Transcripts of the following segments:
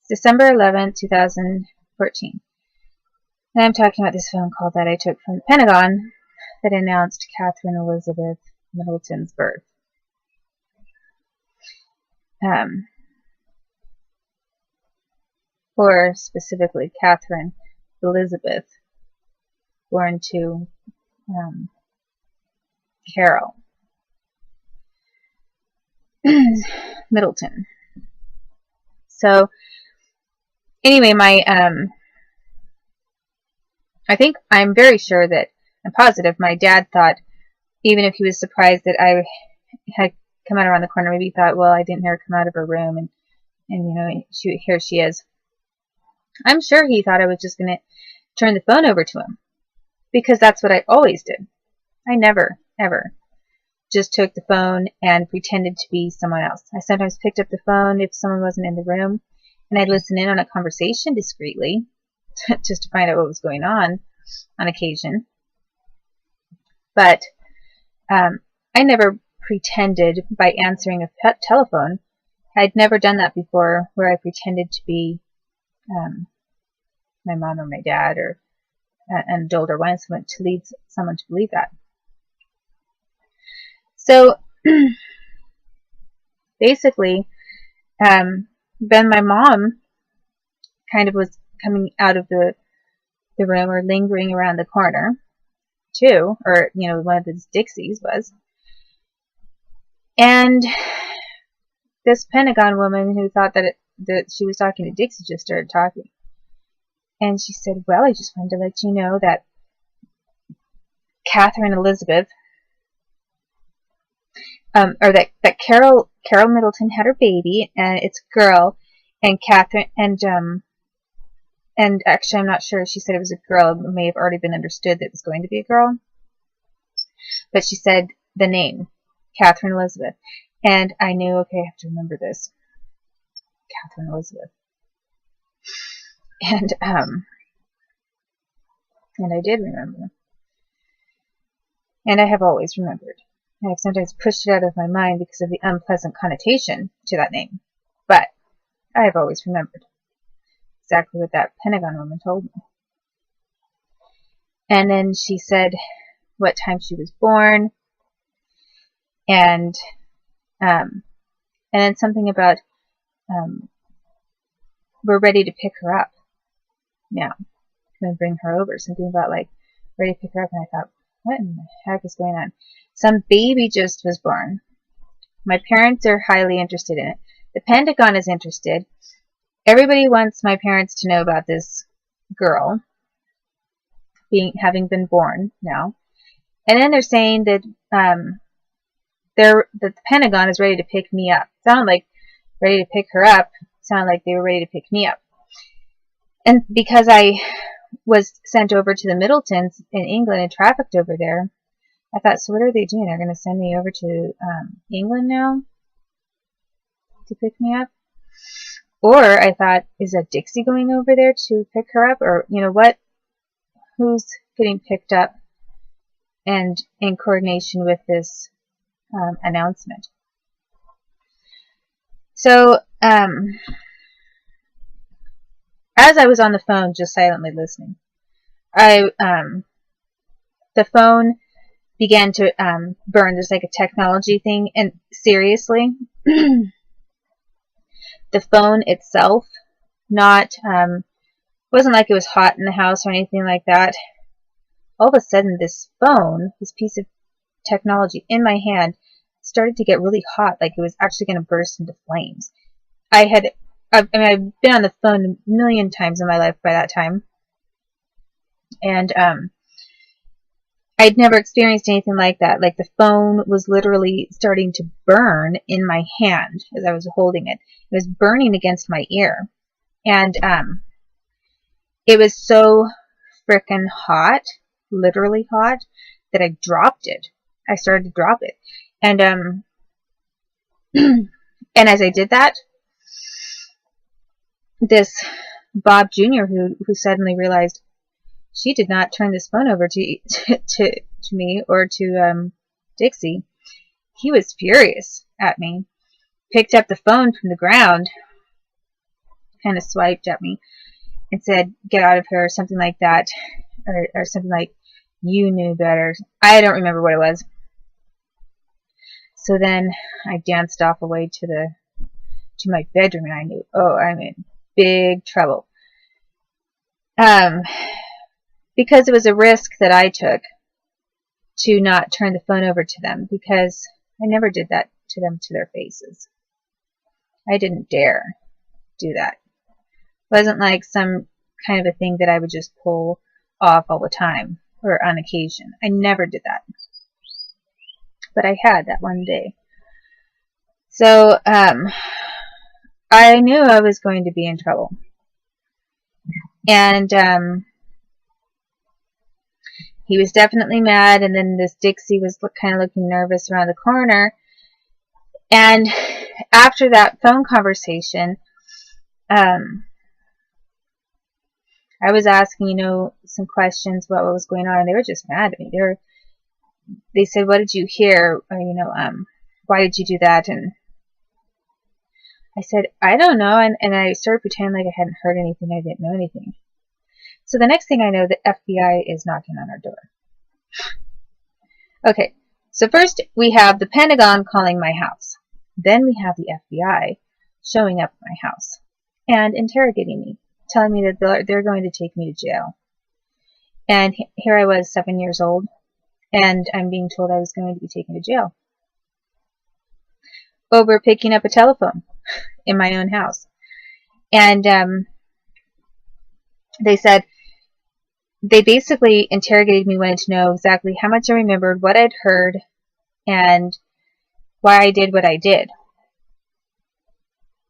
December 11th, 2014. And I'm talking about this phone call that I took from the Pentagon that announced Catherine Elizabeth Middleton's birth. Or specifically Catherine Elizabeth, born to Carol Middleton. So anyway, I'm very sure that, I'm positive, my dad thought, even if he was surprised that I had come out around the corner, maybe he thought, well, I didn't hear her come out of her room, and here she is. I'm sure he thought I was just going to turn the phone over to him, because that's what I always did. I never, ever just took the phone and pretended to be someone else. I sometimes picked up the phone if someone wasn't in the room, and I'd listen in on a conversation discreetly, just to find out what was going on occasion. But I never pretended by answering a pet telephone. I'd never done that before, where I pretended to be my mom or my dad or an adult or someone to lead someone to believe that. So basically, then my mom kind of was coming out of the room or lingering around the corner too, or one of those Dixies was. And this Pentagon woman who thought that she was talking to Dixie just started talking. And she said, well, I just wanted to let you know that Catherine Elizabeth, or that Carol Middleton had her baby, and it's a girl, and Catherine, and actually I'm not sure, she said it was a girl. It may have already been understood that it was going to be a girl. But she said the name, Catherine Elizabeth. And I knew, okay, I have to remember this. Catherine Elizabeth. And I did remember. And I have always remembered. I have sometimes pushed it out of my mind because of the unpleasant connotation to that name. But I have always remembered exactly what that Pentagon woman told me. And then she said what time she was born, and then something about we're ready to pick her up now. Come and bring her over. Something about like ready to pick her up, and I thought, what in the heck is going on? Some baby just was born. My parents are highly interested in it. The Pentagon is interested. Everybody wants my parents to know about this girl having been born now. And then they're saying that that the Pentagon is ready to pick me up. Sounded like ready to pick her up. Sounded like they were ready to pick me up. And because I was sent over to the Middletons in England and trafficked over there, I thought, so what are they doing? They're going to send me over to England now to pick me up? Or I thought, is a Dixie going over there to pick her up? Or, what? Who's getting picked up and in coordination with this announcement? So, as I was on the phone just silently listening, the phone began to burn. There's like a technology thing, and seriously, the phone itself, wasn't like it was hot in the house or anything like that. All of a sudden, this phone, this piece of technology in my hand, started to get really hot, like it was actually going to burst into flames. I've been on the phone a million times in my life by that time, and I'd never experienced anything like that. Like the phone was literally starting to burn in my hand as I was holding it. It was burning against my ear, and it was so frickin' hot, literally hot, that I dropped it. I started to drop it, and and as I did that, this Bob Jr., who suddenly realized she did not turn this phone over to me or to Dixie. He was furious at me, picked up the phone from the ground, kind of swiped at me and said, "Get out of here," or something like that, or something like, "You knew better." I don't remember what it was. So then I danced off away to my bedroom, and I knew, oh, I'm in big trouble. Because it was a risk that I took to not turn the phone over to them, because I never did that to them to their faces. I didn't dare do that. It wasn't like some kind of a thing that I would just pull off all the time or on occasion. I never did that. But I had that one day. So I knew I was going to be in trouble. And he was definitely mad, and then this Dixie was kind of looking nervous around the corner. And after that phone conversation, I was asking, some questions about what was going on, and they were just mad at me. They said, "What did you hear?" Or, "Why did you do that?" And I said, "I don't know." And I started pretending like I hadn't heard anything. I didn't know anything. So the next thing I know, the FBI is knocking on our door. Okay, so first we have the Pentagon calling my house. Then we have the FBI showing up at my house and interrogating me, telling me that they're going to take me to jail. And here I was, 7 years old, and I'm being told I was going to be taken to jail over picking up a telephone in my own house. And they basically interrogated me, wanted to know exactly how much I remembered, what I'd heard, and why I did what I did.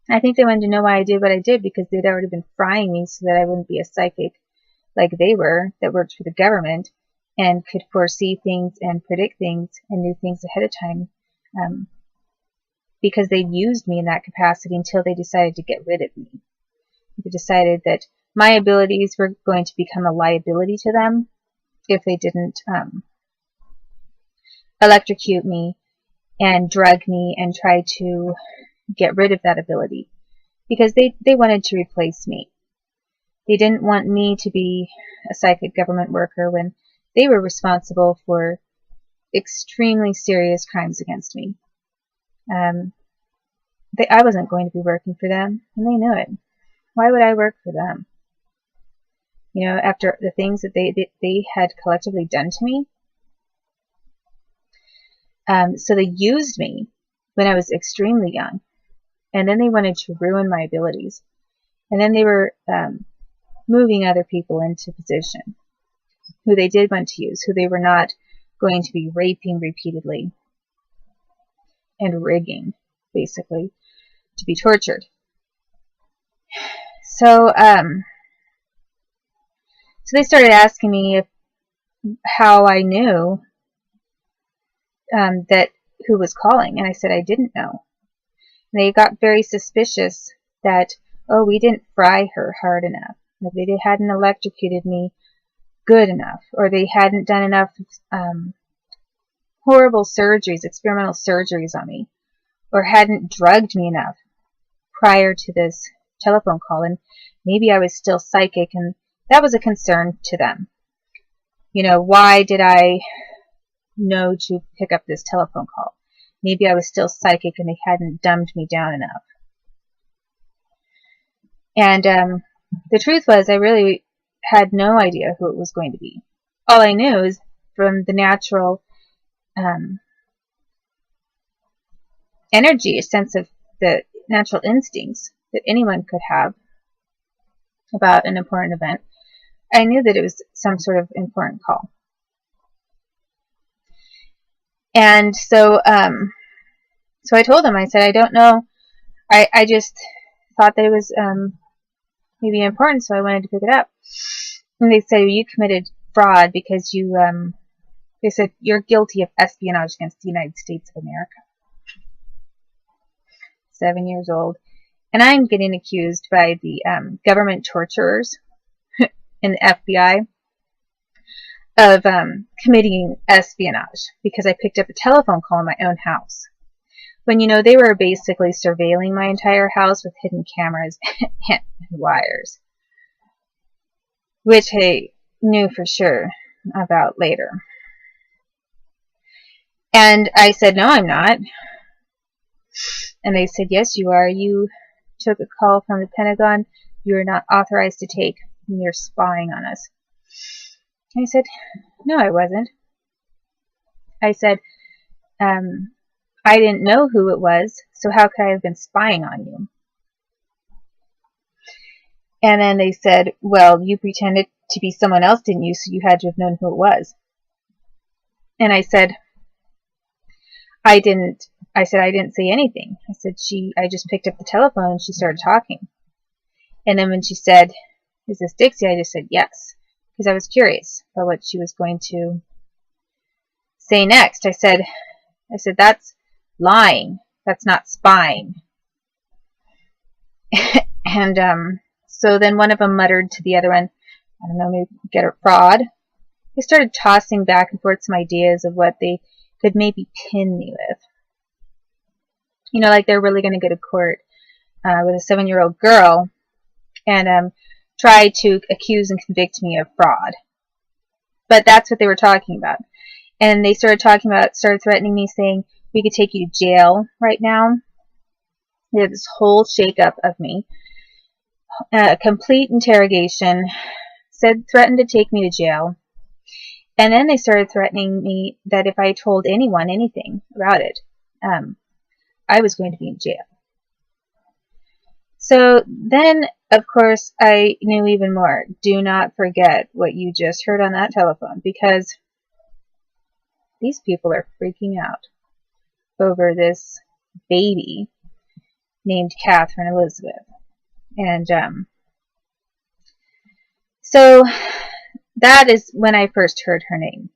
I think they wanted to know why I did what I did because they'd already been frying me so that I wouldn't be a psychic like they were, that worked for the government and could foresee things and predict things and knew things ahead of time, because they'd used me in that capacity until they decided to get rid of me. They decided that my abilities were going to become a liability to them if they didn't electrocute me and drug me and try to get rid of that ability, because they wanted to replace me. They didn't want me to be a psychic government worker when they were responsible for extremely serious crimes against me. I wasn't going to be working for them, and they knew it. Why would I work for them? After the things that they had collectively done to me. So they used me when I was extremely young, and then they wanted to ruin my abilities. And then they were moving other people into position who they did want to use, who they were not going to be raping repeatedly and rigging, basically, to be tortured. So they started asking me how I knew that who was calling, and I said I didn't know. And they got very suspicious that, oh, we didn't fry her hard enough, that they hadn't electrocuted me good enough, or they hadn't done enough horrible surgeries, experimental surgeries on me, or hadn't drugged me enough prior to this telephone call, and maybe I was still psychic, and that was a concern to them. Why did I know to pick up this telephone call? Maybe I was still psychic and they hadn't dumbed me down enough. And the truth was, I really had no idea who it was going to be. All I knew is from the natural energy, a sense of the natural instincts that anyone could have about an important event. I knew that it was some sort of important call. And so I told them, I said, I don't know. I just thought that it was maybe important, so I wanted to pick it up. And they said, well, you committed fraud because they said, you're guilty of espionage against the United States of America. 7 years old. And I'm getting accused by the government torturers in the FBI of committing espionage because I picked up a telephone call in my own house. when, you know, they were basically surveilling my entire house with hidden cameras and wires, which I knew for sure about later. And I said, no, I'm not. And they said, yes, you are. You took a call from the Pentagon you are not authorized to take, and you're spying on us. And I said, no, I wasn't. I said, I didn't know who it was, so how could I have been spying on you? And then they said, well, you pretended to be someone else, didn't you? So you had to have known who it was. And I said, I didn't say anything. I said, I just picked up the telephone and she started talking. And then when she said, is this Dixie? I just said yes, because I was curious about what she was going to say next. I said, that's lying. That's not spying. And so then one of them muttered to the other one, I don't know, maybe get a fraud. They started tossing back and forth some ideas of what they could maybe pin me with. You know, like they're really going to go to court with a 7-year-old girl and try to accuse and convict me of fraud. But that's what they were talking about. And they started threatening me, saying, we could take you to jail right now. They had this whole shakeup of me. Complete interrogation. Threatened to take me to jail. And then they started threatening me that if I told anyone anything about it, I was going to be in jail. So then, of course, I knew even more. Do not forget what you just heard on that telephone, because these people are freaking out over this baby named Catherine Elizabeth. And so that is when I first heard her name.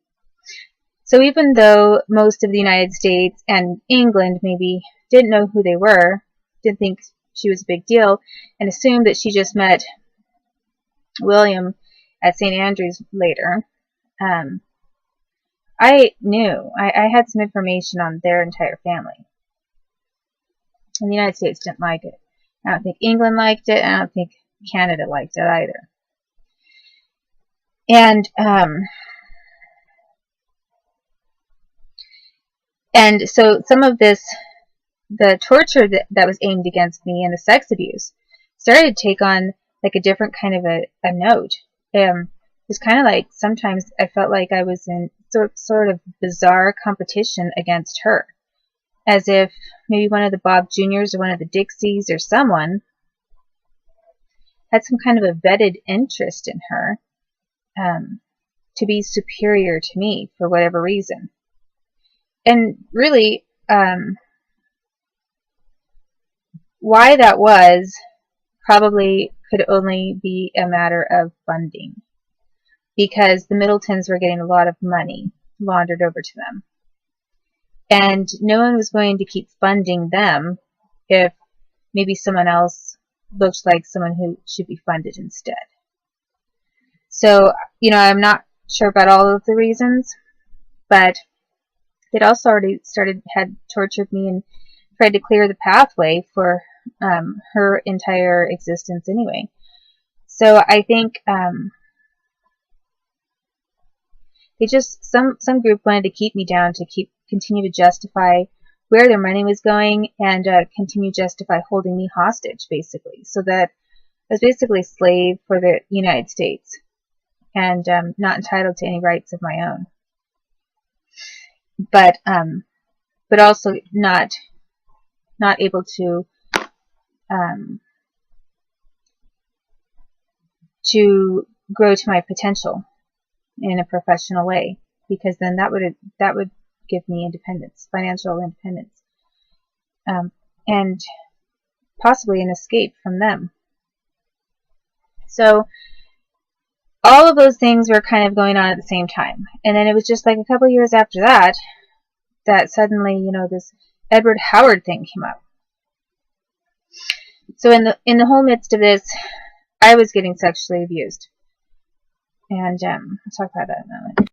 So even though most of the United States and England maybe didn't know who they were, didn't think she was a big deal, and assumed that she just met William at St. Andrews later, I knew. I had some information on their entire family. And the United States didn't like it. I don't think England liked it. I don't think Canada liked it either. And so some of this, the torture that was aimed against me and the sex abuse, started to take on like a different kind of a note. It was kind of like sometimes I felt like I was in sort of bizarre competition against her, as if maybe one of the Bob Juniors or one of the Dixies or someone had some kind of a vetted interest in her to be superior to me for whatever reason. And really, why that was probably could only be a matter of funding, because the Middletons were getting a lot of money laundered over to them. And no one was going to keep funding them if maybe someone else looked like someone who should be funded instead. So, you know, I'm not sure about all of the reasons, but they'd also already had tortured me and tried to clear the pathway for her entire existence anyway. So I think they just, some group wanted to keep me down to continue to justify where their money was going and continue to justify holding me hostage, basically, so that I was basically a slave for the United States and not entitled to any rights of my own. But also not able to grow to my potential in a professional way, because then that would give me independence, financial independence, and possibly an escape from them. So all of those things were kind of going on at the same time. And then it was just like a couple of years after that suddenly, you know, this Edward Howard thing came up. So in the whole midst of this, I was getting sexually abused. And I'll talk about that in a moment.